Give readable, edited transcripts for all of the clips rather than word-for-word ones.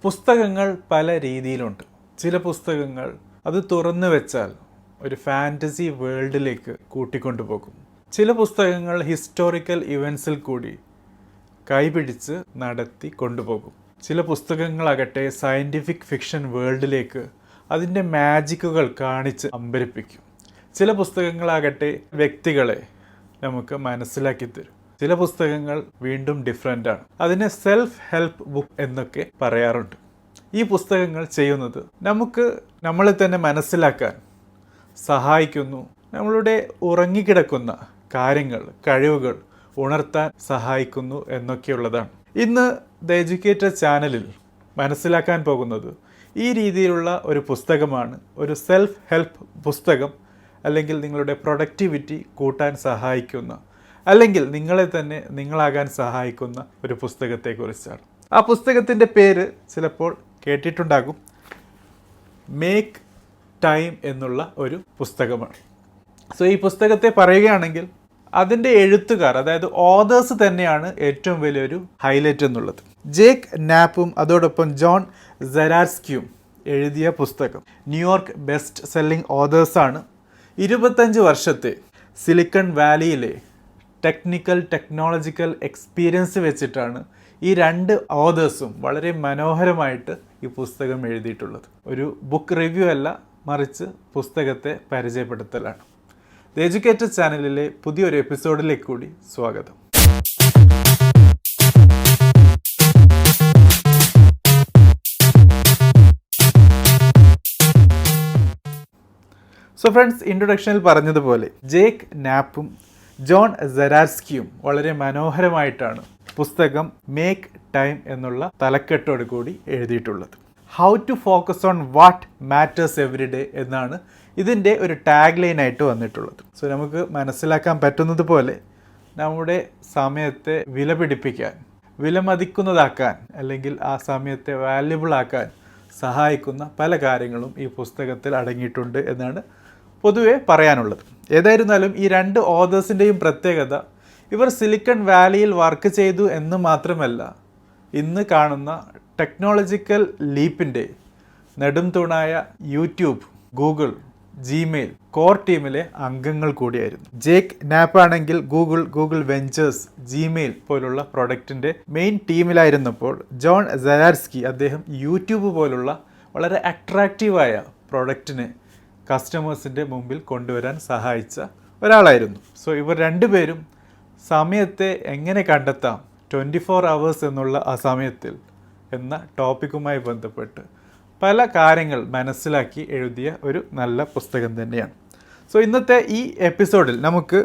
പുസ്തകങ്ങൾ പല രീതിയിലുണ്ട്. ചില പുസ്തകങ്ങൾ അത് തുറന്നു വെച്ചാൽ ഒരു ഫാൻറ്റസി വേൾഡിലേക്ക് കൂട്ടിക്കൊണ്ടുപോകും. ചില പുസ്തകങ്ങൾ ഹിസ്റ്റോറിക്കൽ ഇവൻസിൽ കൂടി കൈപിടിച്ച് നടത്തി കൊണ്ടുപോകും. ചില പുസ്തകങ്ങളാകട്ടെ സയൻറ്റിഫിക് ഫിക്ഷൻ വേൾഡിലേക്ക് അതിൻ്റെ മാജിക്കുകൾ കാണിച്ച് അമ്പരിപ്പിക്കും. ചില പുസ്തകങ്ങളാകട്ടെ വ്യക്തികളെ നമുക്ക് മനസ്സിലാക്കി തരും. ചില പുസ്തകങ്ങൾ വീണ്ടും ഡിഫറെൻ്റാണ്. അതിനെ സെൽഫ് ഹെൽപ്പ് ബുക്ക് എന്നൊക്കെ പറയാറുണ്ട്. ഈ പുസ്തകങ്ങൾ ചെയ്യുന്നത് നമുക്ക് നമ്മളെ തന്നെ മനസ്സിലാക്കാൻ സഹായിക്കുന്നു. നമ്മളുടെ ഉറങ്ങിക്കിടക്കുന്ന കാര്യങ്ങൾ, കഴിവുകൾ ഉണർത്താൻ സഹായിക്കുന്നു എന്നൊക്കെയുള്ളതാണ്. ഇന്ന് ദ എഡ്യൂക്കേറ്റർ ചാനലിൽ മനസ്സിലാക്കാൻ പോകുന്നത് ഈ രീതിയിലുള്ള ഒരു പുസ്തകമാണ്. ഒരു സെൽഫ് ഹെൽപ്പ് പുസ്തകം, അല്ലെങ്കിൽ നിങ്ങളുടെ പ്രൊഡക്ടിവിറ്റി കൂട്ടാൻ സഹായിക്കുന്ന, അല്ലെങ്കിൽ നിങ്ങളെ തന്നെ നിങ്ങളാകാൻ സഹായിക്കുന്ന ഒരു പുസ്തകത്തെക്കുറിച്ചാണ്. ആ പുസ്തകത്തിൻ്റെ പേര് ചിലപ്പോൾ കേട്ടിട്ടുണ്ടാകും. മേക്ക് ടൈം എന്നുള്ള ഒരു പുസ്തകമാണ്. സോ ഈ പുസ്തകത്തെ പറയുകയാണെങ്കിൽ അതിൻ്റെ എഴുത്തുകാർ, അതായത് ഓതേഴ്സ് തന്നെയാണ് ഏറ്റവും വലിയൊരു ഹൈലൈറ്റ് എന്നുള്ളത്. ജേക്ക് നാപ്പും അതോടൊപ്പം ജോൺ സെരാർസ്കിയും എഴുതിയ പുസ്തകം ന്യൂയോർക്ക് ബെസ്റ്റ് സെല്ലിംഗ് ഓതേഴ്സാണ്. 25 വർഷത്തെ സിലിക്കൺ വാലിയിലെ ടെക്നോളജിക്കൽ എക്സ്പീരിയൻസ് വെച്ചിട്ടാണ് ഈ രണ്ട് ഓതേഴ്സും വളരെ മനോഹരമായിട്ട് ഈ പുസ്തകം എഴുതിയിട്ടുള്ളത്. ഒരു ബുക്ക് റിവ്യൂ അല്ല, മറിച്ച് പുസ്തകത്തെ പരിചയപ്പെടുത്തലാണ്. ദ എഡ്യൂക്കേറ്റർ ചാനലിലെ പുതിയൊരു എപ്പിസോഡിലേക്ക് കൂടി സ്വാഗതം. സോ ഫ്രണ്ട്സ്, ഇൻട്രൊഡക്ഷനിൽ പറഞ്ഞതുപോലെ ജേക്ക് നാപ്പും ജോൺ സെരാർസ്കിയും വളരെ മനോഹരമായിട്ടാണ് പുസ്തകം മേക്ക് ടൈം എന്നുള്ള തലക്കെട്ടോട് കൂടി എഴുതിയിട്ടുള്ളത്. How to focus on what matters every day എന്നാണ് ഇതിൻ്റെ ഒരു ടാഗ് ലൈനായിട്ട് വന്നിട്ടുള്ളത്. സോ നമുക്ക് മനസ്സിലാക്കാൻ പറ്റുന്നത് പോലെ നമ്മുടെ സമയത്തെ വിലപിടിപ്പിക്കാൻ, വിലമതിക്കുന്നതാക്കാൻ, അല്ലെങ്കിൽ ആ സമയത്തെ വാല്യുബിൾ ആക്കാൻ സഹായിക്കുന്ന പല കാര്യങ്ങളും ഈ പുസ്തകത്തിൽ അടങ്ങിയിട്ടുണ്ട് എന്നാണ് പൊതുവെ പറയാനുള്ളത്. ഏതായിരുന്നാലും ഈ രണ്ട് ഓതേഴ്സിൻ്റെയും പ്രത്യേകത, ഇവർ സിലിക്കൺ വാലിയിൽ വർക്ക് ചെയ്തു എന്ന് മാത്രമല്ല, ഇന്ന് കാണുന്ന ടെക്നോളജിക്കൽ ലീപ്പിൻ്റെ നെടും തൂണായ യൂട്യൂബ്, ഗൂഗിൾ, ജിമെയിൽ കോർ ടീമിലെ അംഗങ്ങൾ കൂടിയായിരുന്നു. ജേക്ക് നാപ്പ് ആണെങ്കിൽ ഗൂഗിൾ വെഞ്ചേഴ്സ്, ജിമെയിൽ പോലുള്ള പ്രൊഡക്റ്റിൻ്റെ മെയിൻ ടീമിലായിരുന്നപ്പോൾ, ജോൺ സെരാർസ്കി അദ്ദേഹം യൂട്യൂബ് പോലുള്ള വളരെ അട്രാക്റ്റീവായ പ്രൊഡക്റ്റിനെ കസ്റ്റമേഴ്സിൻ്റെ മുമ്പിൽ കൊണ്ടുവരാൻ സഹായിച്ച ഒരാളായിരുന്നു. സോ ഇവർ രണ്ടുപേരും സമയത്തെ എങ്ങനെ കണ്ടെത്താം, 24 hours എന്നുള്ള ആ സമയത്തിൽ എന്ന ടോപ്പിക്കുമായി ബന്ധപ്പെട്ട് പല കാര്യങ്ങൾ മനസ്സിലാക്കി എഴുതിയ ഒരു നല്ല പുസ്തകം തന്നെയാണ്. സോ ഇന്നത്തെ ഈ എപ്പിസോഡിൽ നമുക്ക്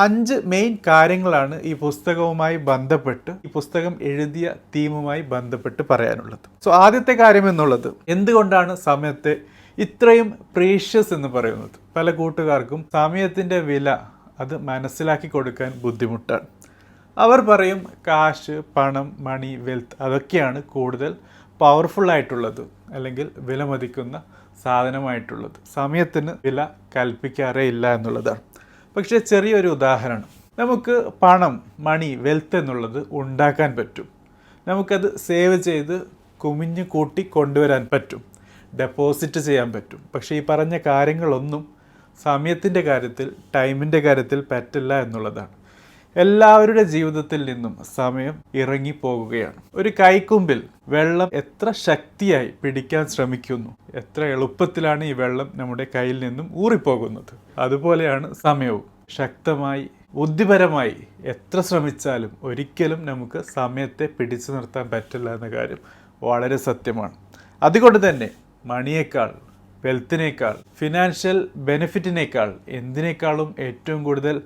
5 മെയിൻ കാര്യങ്ങളാണ് ഈ പുസ്തകവുമായി ബന്ധപ്പെട്ട്, ഈ പുസ്തകം എഴുതിയ തീമുമായി ബന്ധപ്പെട്ട് പറയാനുള്ളത്. സോ ആദ്യത്തെ കാര്യം എന്നുള്ളത്, എന്തുകൊണ്ടാണ് സമയത്തെ ഇത്രയും പ്രീഷ്യസ് എന്ന് പറയുന്നത്? പല കൂട്ടുകാർക്കും സമയത്തിൻ്റെ വില അത് മനസ്സിലാക്കി കൊടുക്കാൻ ബുദ്ധിമുട്ടാണ്. അവർ പറയും കാശ്, പണം, മണി, വെൽത്ത് അതൊക്കെയാണ് കൂടുതൽ പവർഫുൾ ആയിട്ടുള്ളത്, അല്ലെങ്കിൽ വിലമതിക്കുന്ന സാധനമായിട്ടുള്ളത്. സമയത്തിന് വില കൽപ്പിക്കാറേ ഇല്ല എന്നുള്ളതാണ്. പക്ഷേ ചെറിയൊരു ഉദാഹരണം, നമുക്ക് പണം, മണി, വെൽത്ത് എന്നുള്ളത് ഉണ്ടാക്കാൻ പറ്റും. നമുക്കത് സേവ് ചെയ്ത് കുമിഞ്ഞ് കൂട്ടി കൊണ്ടുവരാൻ പറ്റും, ഡെപ്പോസിറ്റ് ചെയ്യാൻ പറ്റും. പക്ഷേ ഈ പറഞ്ഞ കാര്യങ്ങളൊന്നും സമയത്തിൻ്റെ കാര്യത്തിൽ, ടൈമിൻ്റെ കാര്യത്തിൽ പറ്റില്ല എന്നുള്ളതാണ്. എല്ലാവരുടെ ജീവിതത്തിൽ നിന്നും സമയം ഇറങ്ങിപ്പോകുകയാണ്. ഒരു കൈക്കുമ്പിൽ വെള്ളം എത്ര ശക്തിയായി പിടിക്കാൻ ശ്രമിക്കുന്നു, എത്ര എളുപ്പത്തിലാണ് ഈ വെള്ളം നമ്മുടെ കയ്യിൽ നിന്നും ഊറിപ്പോകുന്നത്. അതുപോലെയാണ് സമയവും. ശക്തമായി, ബുദ്ധിപരമായി എത്ര ശ്രമിച്ചാലും ഒരിക്കലും നമുക്ക് സമയത്തെ പിടിച്ചു നിർത്താൻ പറ്റില്ല എന്ന കാര്യം വളരെ സത്യമാണ്. അതുകൊണ്ട് തന്നെ മണിയേക്കാൾ, വെൽത്തിനേക്കാൾ, ഫിനാൻഷ്യൽ ബെനിഫിറ്റിനേക്കാൾ, എന്തിനേക്കാളും ഏറ്റവും കൂടുതൽ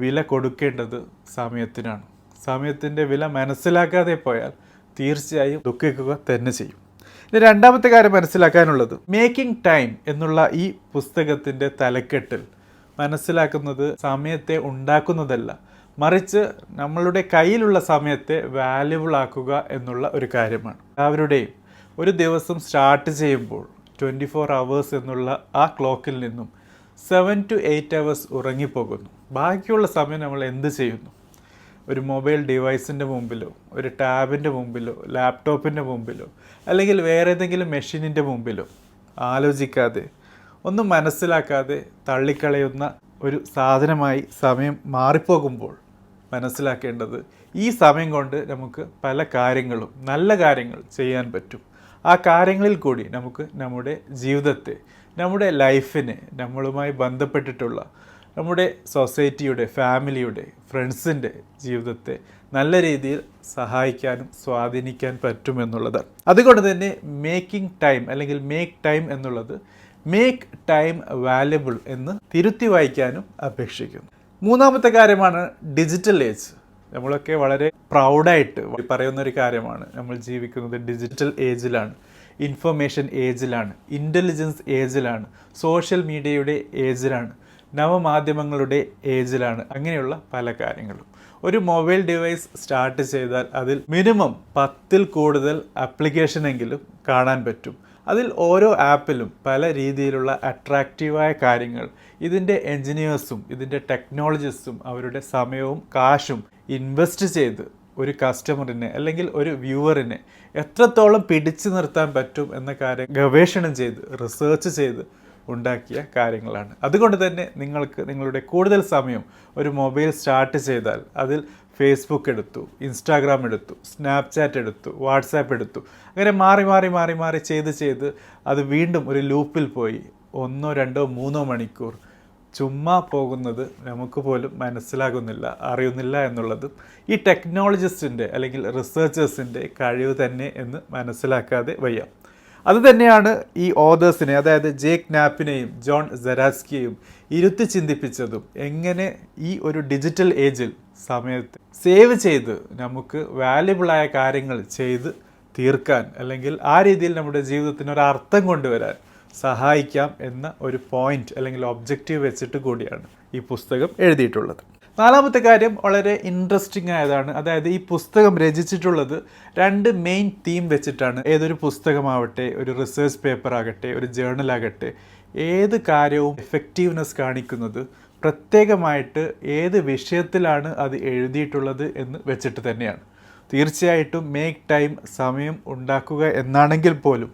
വില കൊടുക്കേണ്ടത് സമയത്തിനാണ്. സമയത്തിൻ്റെ വില മനസ്സിലാക്കാതെ പോയാൽ തീർച്ചയായും ദുഃഖിക്കുക തന്നെ ചെയ്യും. ഇനി രണ്ടാമത്തെ കാര്യം മനസ്സിലാക്കാനുള്ളത്, മേക്കിംഗ് ടൈം എന്നുള്ള ഈ പുസ്തകത്തിൻ്റെ തലക്കെട്ടിൽ മനസ്സിലാക്കുന്നത് സമയത്തെ ഉണ്ടാക്കുന്നതല്ല, മറിച്ച് നമ്മളുടെ കയ്യിലുള്ള സമയത്തെ വാല്യുബിൾ ആക്കുക എന്നുള്ള ഒരു കാര്യമാണ്. എല്ലാവരുടെയും ഒരു ദിവസം സ്റ്റാർട്ട് ചെയ്യുമ്പോൾ 24 hours എന്നുള്ള ആ ക്ലോക്കിൽ നിന്നും 7 to 8 hours ഉറങ്ങിപ്പോകുന്നു. ബാക്കിയുള്ള സമയം നമ്മൾ എന്ത് ചെയ്യുന്നു? ഒരു മൊബൈൽ ഡിവൈസിൻ്റെ മുമ്പിലോ ഒരു ടാബിൻ്റെ മുമ്പിലോ ലാപ്ടോപ്പിൻ്റെ മുമ്പിലോ അല്ലെങ്കിൽ വേറെ ഏതെങ്കിലും മെഷീനിൻ്റെ മുമ്പിലോ ആലോചിക്കാതെ ഒന്നും മനസ്സിലാക്കാതെ തള്ളിക്കളയുന്ന ഒരു സാധനമായി സമയം മാറിപ്പോകുമ്പോൾ മനസ്സിലാക്കേണ്ടത് ഈ സമയം കൊണ്ട് നമുക്ക് പല കാര്യങ്ങളും നല്ല കാര്യങ്ങൾ ചെയ്യാൻ പറ്റും. ആ കാര്യങ്ങളിൽ കൂടി നമുക്ക് നമ്മുടെ ജീവിതത്തെ, നമ്മുടെ ലൈഫിനെ, നമ്മളുമായി ബന്ധപ്പെട്ടിട്ടുള്ള നമ്മുടെ സൊസൈറ്റിയുടെ, ഫാമിലിയുടെ, ഫ്രണ്ട്സിൻ്റെ ജീവിതത്തെ നല്ല രീതിയിൽ സഹായിക്കാനും സ്വാധീനിക്കാൻ പറ്റുമെന്നുള്ളതാണ്. അതുകൊണ്ട് തന്നെ മേക്കിംഗ് ടൈം അല്ലെങ്കിൽ മേക്ക് ടൈം എന്നുള്ളത് മേക്ക് ടൈം വാല്യബിൾ എന്ന് തിരുത്തി വായിക്കാനും അപേക്ഷിക്കുന്നു. മൂന്നാമത്തെ കാര്യമാണ് ഡിജിറ്റൽ ഏജ്. നമ്മളൊക്കെ വളരെ പ്രൗഡായിട്ട് പറയുന്ന ഒരു കാര്യമാണ്. നമ്മൾ ജീവിക്കുന്നത് ഡിജിറ്റൽ ഏജിലാണ്, ഇൻഫർമേഷൻ ഏജിലാണ്, ഇൻ്റലിജൻസ് ഏജിലാണ്, സോഷ്യൽ മീഡിയയുടെ ഏജിലാണ്, നവമാധ്യമങ്ങളുടെ ഏജിലാണ്. അങ്ങനെയുള്ള പല കാര്യങ്ങളും. ഒരു മൊബൈൽ ഡിവൈസ് സ്റ്റാർട്ട് ചെയ്താൽ അതിൽ മിനിമം 10-ൽ കൂടുതൽ ആപ്ലിക്കേഷനെങ്കിലും കാണാൻ പറ്റും. അതിൽ ഓരോ ആപ്പിലും പല രീതിയിലുള്ള അട്രാക്റ്റീവായ കാര്യങ്ങൾ ഇതിൻ്റെ എൻജിനീയേഴ്സും ഇതിൻ്റെ ടെക്നോളജിസ്റ്റും അവരുടെ സമയവും കാശും ഇൻവെസ്റ്റ് ചെയ്ത് ഒരു കസ്റ്റമറിനെ അല്ലെങ്കിൽ ഒരു വ്യൂവറിനെ എത്രത്തോളം പിടിച്ചു നിർത്താൻ പറ്റും എന്ന കാര്യം ഗവേഷണം ചെയ്ത് റിസർച്ച് ചെയ്ത് ഉണ്ടാക്കിയ കാര്യങ്ങളാണ്. അതുകൊണ്ട് തന്നെ നിങ്ങൾക്ക് നിങ്ങളുടെ കൂടുതൽ സമയം ഒരു മൊബൈൽ സ്റ്റാർട്ട് ചെയ്താൽ അതിൽ ഫേസ്ബുക്ക് എടുത്തു, ഇൻസ്റ്റാഗ്രാം എടുത്തു, സ്നാപ്ചാറ്റ് എടുത്തു, വാട്സാപ്പ് എടുത്തു, അങ്ങനെ മാറി ചെയ്ത് അത് വീണ്ടും ഒരു ലൂപ്പിൽ പോയി 1, 2, 3 മണിക്കൂർ ചുമ്മാ പോകുന്നത് നമുക്ക് പോലും മനസ്സിലാകുന്നില്ല, അറിയുന്നില്ല എന്നുള്ളതും ഈ ടെക്നോളജിസ്റ്റിൻ്റെ അല്ലെങ്കിൽ റിസർച്ചേഴ്സിൻ്റെ കഴിവ് തന്നെ എന്ന് മനസ്സിലാക്കാതെ വയ്യ. അതുതന്നെയാണ് ഈ ഓതേഴ്സിനെ, അതായത് ജേക്ക് നാപ്പിനെയും ജോൺ സെറാസ്കിയെയും ഇരുത്തി ചിന്തിപ്പിച്ചതും എങ്ങനെ ഈ ഒരു ഡിജിറ്റൽ ഏജിൽ സമയത്ത് സേവ് ചെയ്ത് നമുക്ക് വാല്യബിളായ കാര്യങ്ങൾ ചെയ്ത് തീർക്കാൻ അല്ലെങ്കിൽ ആ രീതിയിൽ നമ്മുടെ ജീവിതത്തിന് ഒരു അർത്ഥം കൊണ്ടുവരാൻ സഹായിക്കാം എന്ന ഒരു പോയിന്റ് അല്ലെങ്കിൽ ഒബ്ജക്റ്റീവ് വെച്ചിട്ട് കൂടിയാണ് ഈ പുസ്തകം എഴുതിയിട്ടുള്ളത്. നാലാമത്തെ കാര്യം വളരെ ഇൻട്രസ്റ്റിംഗ് ആയതാണ്. അതായത് ഈ പുസ്തകം രചിച്ചിട്ടുള്ളത് 2 മെയിൻ തീം വെച്ചിട്ടാണ്. ഏതൊരു പുസ്തകമാവട്ടെ, ഒരു റിസർച്ച് പേപ്പർ ആകട്ടെ, ഒരു ജേർണൽ ആകട്ടെ, ഏത് കാര്യവും എഫക്റ്റീവ്നെസ് കാണിക്കുന്നത് പ്രത്യേകമായിട്ട് ഏത് വിഷയത്തിലാണ് അത് എഴുതിയിട്ടുള്ളത് എന്ന് വെച്ചിട്ട് തന്നെയാണ്. തീർച്ചയായിട്ടും മേക്ക് ടൈം, സമയം ഉണ്ടാക്കുക എന്നാണെങ്കിൽ പോലും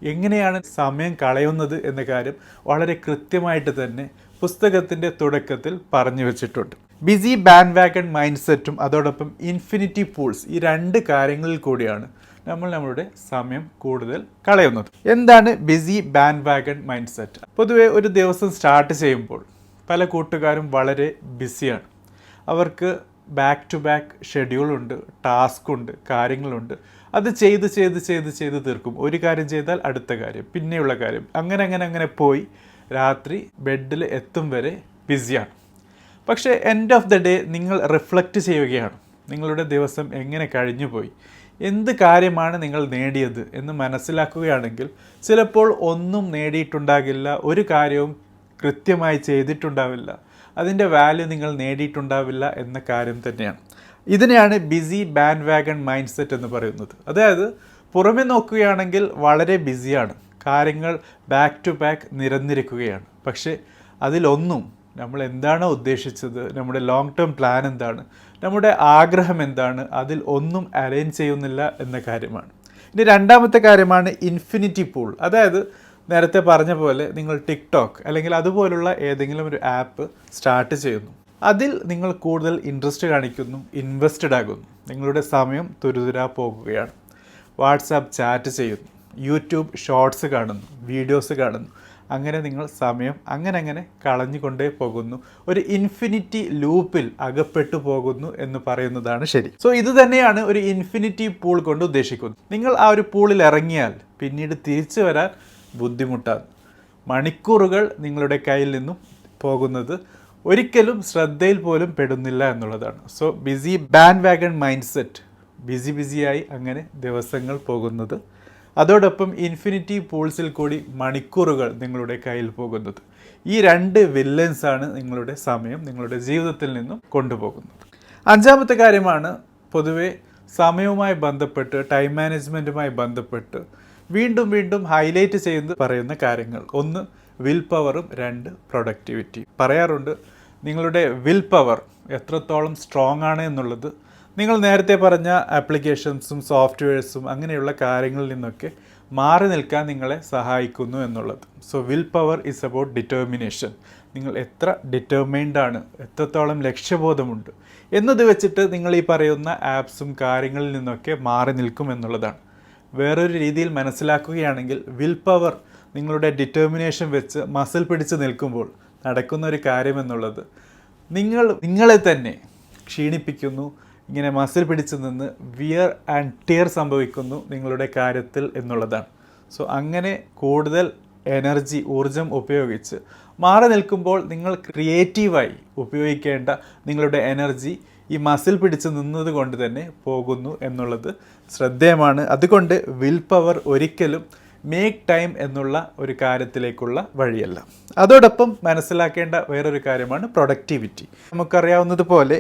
എങ്ങനെയാണ് സമയം കളയുന്നത് എന്ന കാര്യം വളരെ കൃത്യമായിട്ട് തന്നെ പുസ്തകത്തിൻ്റെ തുടക്കത്തിൽ പറഞ്ഞു വെച്ചിട്ടുണ്ട്. ബിസി ബാൻഡ് വാഗൺ മൈൻഡ് സെറ്റും അതോടൊപ്പം ഇൻഫിനിറ്റി പൂൾസ്, ഈ 2 കാര്യങ്ങളിൽ കൂടിയാണ് നമ്മൾ നമ്മളുടെ സമയം കൂടുതൽ കളയുന്നത്. എന്താണ് busy bandwagon mindset? പൊതുവെ ഒരു ദിവസം സ്റ്റാർട്ട് ചെയ്യുമ്പോൾ പല കൂട്ടുകാരും വളരെ ബിസിയാണ്. അവർക്ക് ബാക്ക് ടു ബാക്ക് ഷെഡ്യൂളുണ്ട്, ടാസ്കുണ്ട്, കാര്യങ്ങളുണ്ട്. അത് ചെയ്ത് തീർക്കും. ഒരു കാര്യം ചെയ്താൽ അടുത്ത കാര്യം, പിന്നെയുള്ള കാര്യം, അങ്ങനെ പോയി രാത്രി ബെഡിൽ എത്തും വരെ ബിസിയാണ്. പക്ഷേ എൻഡ് ഓഫ് ദ ഡേ നിങ്ങൾ റിഫ്ലക്റ്റ് ചെയ്യുകയാണ്. നിങ്ങളുടെ ദിവസം എങ്ങനെ കഴിഞ്ഞു പോയി, എന്ത് കാര്യമാണ് നിങ്ങൾ നേടിയത് എന്ന് മനസ്സിലാക്കുകയാണെങ്കിൽ ചിലപ്പോൾ ഒന്നും നേടിയിട്ടുണ്ടാകില്ല, ഒരു കാര്യവും കൃത്യമായി ചെയ്തിട്ടുണ്ടാവില്ല, അതിൻ്റെ വാല്യൂ നിങ്ങൾ നേടിയിട്ടുണ്ടാവില്ല എന്ന കാര്യം തന്നെയാണ്. ഇതിനെയാണ് busy bandwagon mindset എന്ന് പറയുന്നത്. അതായത് പുറമെ നോക്കുകയാണെങ്കിൽ വളരെ ബിസിയാണ്, കാര്യങ്ങൾ ബാക്ക് ടു ബാക്ക് നിരന്നിരിക്കുകയാണ്. പക്ഷേ അതിലൊന്നും നമ്മൾ എന്താണോ ഉദ്ദേശിച്ചത്, നമ്മുടെ ലോങ് ടേം പ്ലാൻ എന്താണ്, നമ്മുടെ ആഗ്രഹം എന്താണ്, അതിൽ ഒന്നും അലൈൻ ചെയ്യുന്നില്ല എന്ന കാര്യമാണ്. ഇനി രണ്ടാമത്തെ കാര്യമാണ് ഇൻഫിനിറ്റി പൂൾ. അതായത് നേരത്തെ പറഞ്ഞ പോലെ നിങ്ങൾ ടിക്ടോക്ക് അല്ലെങ്കിൽ അതുപോലുള്ള ഏതെങ്കിലും ഒരു ആപ്പ് സ്റ്റാർട്ട് ചെയ്യുന്നു, അതിൽ നിങ്ങൾ കൂടുതൽ ഇൻട്രസ്റ്റ് കാണിക്കുന്നു, ഇൻവെസ്റ്റഡ് ആകുന്നു, നിങ്ങളുടെ സമയം തുരുതുരാ പോകുകയാണ്. വാട്സാപ്പ് ചാറ്റ് ചെയ്യുന്നു, യൂട്യൂബ് ഷോർട്സ് കാണുന്നു, വീഡിയോസ് കാണുന്നു, അങ്ങനെ നിങ്ങൾ സമയം അങ്ങനെ കളഞ്ഞുകൊണ്ടേ പോകുന്നു. ഒരു ഇൻഫിനിറ്റി ലൂപ്പിൽ അകപ്പെട്ടു പോകുന്നു എന്ന് പറയുന്നതാണ് ശരി. സോ ഇത് തന്നെയാണ് ഒരു ഇൻഫിനിറ്റി പൂൾ കൊണ്ട് ഉദ്ദേശിക്കുന്നത്. നിങ്ങൾ ആ ഒരു പൂളിൽ ഇറങ്ങിയാൽ പിന്നീട് തിരിച്ചു വരാൻ ബുദ്ധിമുട്ടാണ്. മണിക്കൂറുകൾ നിങ്ങളുടെ കയ്യിൽ നിന്നും പോകുന്നത് ഒരിക്കലും ശ്രദ്ധയിൽ പോലും പെടുന്നില്ല എന്നുള്ളതാണ്. So busy bandwagon mindset, ബിസിയായി അങ്ങനെ ദിവസങ്ങൾ പോകുന്നത്, അതോടൊപ്പം ഇൻഫിനിറ്റി പൂൾസിൽ കൂടി മണിക്കൂറുകൾ നിങ്ങളുടെ കയ്യിൽ പോകുന്നത്, ഈ 2 വില്ലൻസാണ് നിങ്ങളുടെ സമയം നിങ്ങളുടെ ജീവിതത്തിൽ നിന്നും കൊണ്ടുപോകുന്നത്. അഞ്ചാമത്തെ കാര്യമാണ് പൊതുവെ സമയവുമായി ബന്ധപ്പെട്ട്, ടൈം മാനേജ്മെൻറ്റുമായി ബന്ധപ്പെട്ട് വീണ്ടും ഹൈലൈറ്റ് ചെയ്ത് പറയുന്ന കാര്യങ്ങൾ. 1 വിൽ പവറും, 2 പ്രൊഡക്ടിവിറ്റി. പറയാറുണ്ട് നിങ്ങളുടെ വിൽ പവർ എത്രത്തോളം സ്ട്രോങ് ആണ് എന്നുള്ളത് നിങ്ങൾ നേരത്തെ പറഞ്ഞ ആപ്ലിക്കേഷൻസും സോഫ്റ്റ്വെയർസും അങ്ങനെയുള്ള കാര്യങ്ങളിൽ നിന്നൊക്കെ മാറി നിൽക്കാൻ നിങ്ങളെ സഹായിക്കുന്നു എന്നുള്ളത്. So will power is about determination. നിങ്ങൾ എത്ര ഡിറ്റർമൈൻഡ് ആണ്, എത്രത്തോളം ലക്ഷ്യബോധമുണ്ട് എന്നത് വെച്ചിട്ട് നിങ്ങൾ ഈ പറയുന്ന ആപ്സും കാര്യങ്ങളിൽ നിന്നൊക്കെ മാറി നിൽക്കും എന്നുള്ളതാണ്. വേറൊരു രീതിയിൽ മനസ്സിലാക്കുകയാണെങ്കിൽ വിൽ പവർ നിങ്ങളുടെ ഡിറ്റർമിനേഷൻ വെച്ച് മസിൽ പിടിച്ച് നിൽക്കുമ്പോൾ നടക്കുന്ന ഒരു കാര്യം എന്നുള്ളത് നിങ്ങളെ തന്നെ ക്ഷീണിപ്പിക്കുന്നു. ഇങ്ങനെ മസിൽ പിടിച്ച് നിന്ന് വിയർ ആൻഡ് ടിയർ സംഭവിക്കുന്നു നിങ്ങളുടെ കാര്യത്തിൽ എന്നുള്ളതാണ്. സോ അങ്ങനെ കൂടുതൽ എനർജി, ഊർജം ഉപയോഗിച്ച് മാറി നിൽക്കുമ്പോൾ നിങ്ങൾ ക്രിയേറ്റീവായി ഉപയോഗിക്കേണ്ട നിങ്ങളുടെ എനർജി ഈ മസിൽ പിടിച്ച് നിന്നത് കൊണ്ട് തന്നെ പോകുന്നു എന്നുള്ളത് ശ്രദ്ധേയമാണ്. അതുകൊണ്ട് വിൽ പവർ ഒരിക്കലും മേക്ക് ടൈം എന്നുള്ള ഒരു കാര്യത്തിലേക്കുള്ള വഴിയല്ല. അതോടൊപ്പം മനസ്സിലാക്കേണ്ട വേറൊരു കാര്യമാണ് പ്രൊഡക്ടിവിറ്റി. നമുക്കറിയാവുന്നതുപോലെ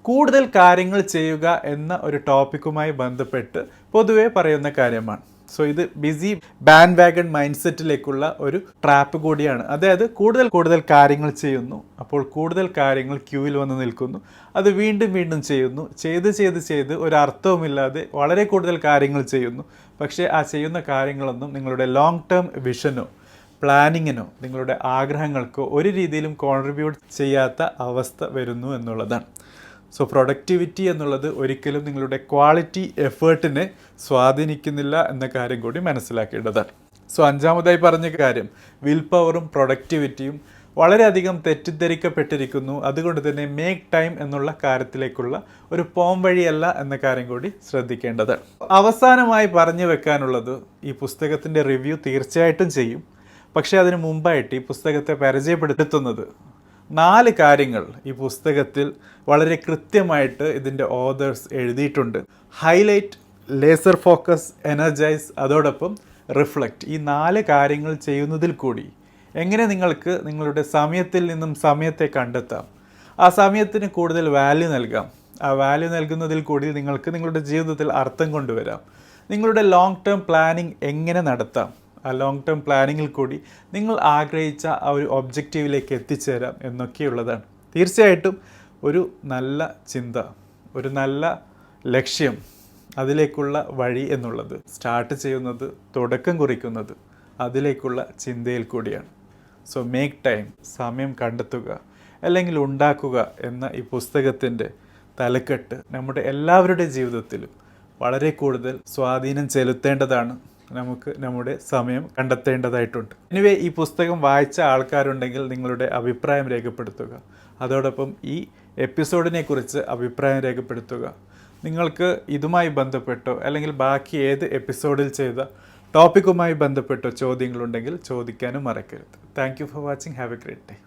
കൂടുതൽ കാര്യങ്ങൾ ചെയ്യുക എന്ന ഒരു ടോപ്പിക്കുമായി ബന്ധപ്പെട്ട് പൊതുവെ പറയുന്ന കാര്യമാണ്. സോ ഇത് ബിസി ബാൻഡ് വാഗൺ മൈൻഡ് സെറ്റിലേക്കുള്ള ഒരു ട്രാപ്പ് കൂടിയാണ്. അതായത് കൂടുതൽ കാര്യങ്ങൾ ചെയ്യുന്നു, അപ്പോൾ കൂടുതൽ കാര്യങ്ങൾ ക്യൂവിൽ വന്ന് നിൽക്കുന്നു, അത് വീണ്ടും വീണ്ടും ചെയ്യുന്നു, ചെയ്ത് ഒരു അർത്ഥവുമില്ലാതെ വളരെ കൂടുതൽ കാര്യങ്ങൾ ചെയ്യുന്നു. പക്ഷേ ആ ചെയ്യുന്ന കാര്യങ്ങളൊന്നും നിങ്ങളുടെ ലോങ് ടേം വിഷനോ പ്ലാനിങ്ങിനോ നിങ്ങളുടെ ആഗ്രഹങ്ങൾക്കോ ഒരു രീതിയിലും കോൺട്രിബ്യൂട്ട് ചെയ്യാത്ത അവസ്ഥ വരുന്നു എന്നുള്ളതാണ്. സോ പ്രൊഡക്ടിവിറ്റി എന്നുള്ളത് ഒരിക്കലും നിങ്ങളുടെ ക്വാളിറ്റി എഫേർട്ടിനെ സ്വാധീനിക്കുന്നില്ല എന്ന കാര്യം കൂടി മനസ്സിലാക്കേണ്ടതാണ്. സോ അഞ്ചാമതായി പറഞ്ഞ കാര്യം വിൽ പവറും പ്രൊഡക്ടിവിറ്റിയും വളരെയധികം തെറ്റിദ്ധരിക്കപ്പെട്ടിരിക്കുന്നു. അതുകൊണ്ട് തന്നെ മേക്ക് ടൈം എന്നുള്ള കാര്യത്തിലേക്കുള്ള ഒരു പോം വഴിയല്ല എന്ന കാര്യം കൂടി ശ്രദ്ധിക്കേണ്ടതാണ്. അവസാനമായി പറഞ്ഞു വെക്കാനുള്ളത്, ഈ പുസ്തകത്തിൻ്റെ റിവ്യൂ തീർച്ചയായിട്ടും ചെയ്യും. പക്ഷേ അതിന് മുമ്പായിട്ട് ഈ പുസ്തകത്തെ പരിചയപ്പെടുത്തുന്നത് 4 കാര്യങ്ങൾ ഈ പുസ്തകത്തിൽ വളരെ കൃത്യമായിട്ട് ഇതിൻ്റെ ഓതേഴ്സ് എഴുതിയിട്ടുണ്ട്. ഹൈലൈറ്റ്, ലേസർ ഫോക്കസ്, എനർജൈസ്, അതോടൊപ്പം റിഫ്ലക്റ്റ്. ഈ 4 കാര്യങ്ങൾ ചെയ്യുന്നതിൽ കൂടി എങ്ങനെ നിങ്ങൾക്ക് നിങ്ങളുടെ സമയത്തിൽ നിന്നും സമയത്തെ കണ്ടെത്താം, ആ സമയത്തിന് കൂടുതൽ വാല്യൂ നൽകാം, ആ വാല്യൂ നൽകുന്നതിൽ കൂടി നിങ്ങൾക്ക് നിങ്ങളുടെ ജീവിതത്തിൽ അർത്ഥം കൊണ്ടുവരാം, നിങ്ങളുടെ ലോങ് ടേം പ്ലാനിങ് എങ്ങനെ നടത്താം, ആ ലോങ് ടേം പ്ലാനിങ്ങിൽ കൂടി നിങ്ങൾ ആഗ്രഹിച്ച ആ ഒരു ഒബ്ജക്റ്റീവിലേക്ക് എത്തിച്ചേരാം എന്നൊക്കെയുള്ളതാണ്. തീർച്ചയായിട്ടും ഒരു നല്ല ചിന്ത, ഒരു നല്ല ലക്ഷ്യം, അതിലേക്കുള്ള വഴി എന്നുള്ളത് സ്റ്റാർട്ട് ചെയ്യുന്നത്, തുടക്കം കുറിക്കുന്നത് അതിലേക്കുള്ള ചിന്തയിൽ കൂടിയാണ്. സോ മേക്ക് ടൈം, സമയം കണ്ടെത്തുക അല്ലെങ്കിൽ ഉണ്ടാക്കുക എന്ന ഈ പുസ്തകത്തിൻ്റെ തലക്കെട്ട് നമ്മുടെ എല്ലാവരുടെ ജീവിതത്തിലും വളരെ കൂടുതൽ സ്വാധീനം ചെലുത്തേണ്ടതാണ്. നമുക്ക് നമ്മുടെ സമയം കണ്ടെത്തേണ്ടതായിട്ടുണ്ട്. എനിവേ, ഈ പുസ്തകം വായിച്ച ആൾക്കാരുണ്ടെങ്കിൽ നിങ്ങളുടെ അഭിപ്രായം രേഖപ്പെടുത്തുക. അതോടൊപ്പം ഈ എപ്പിസോഡിനെ കുറിച്ച് അഭിപ്രായം രേഖപ്പെടുത്തുക. നിങ്ങൾക്ക് ഇതുമായി ബന്ധപ്പെട്ടോ അല്ലെങ്കിൽ ബാക്കി ഏത് എപ്പിസോഡിൽ ചെയ്ത ടോപ്പിക്കുമായി ബന്ധപ്പെട്ടോ ചോദ്യങ്ങളുണ്ടെങ്കിൽ ചോദിക്കാനും മറക്കരുത്. Thank you for watching. Have A great day.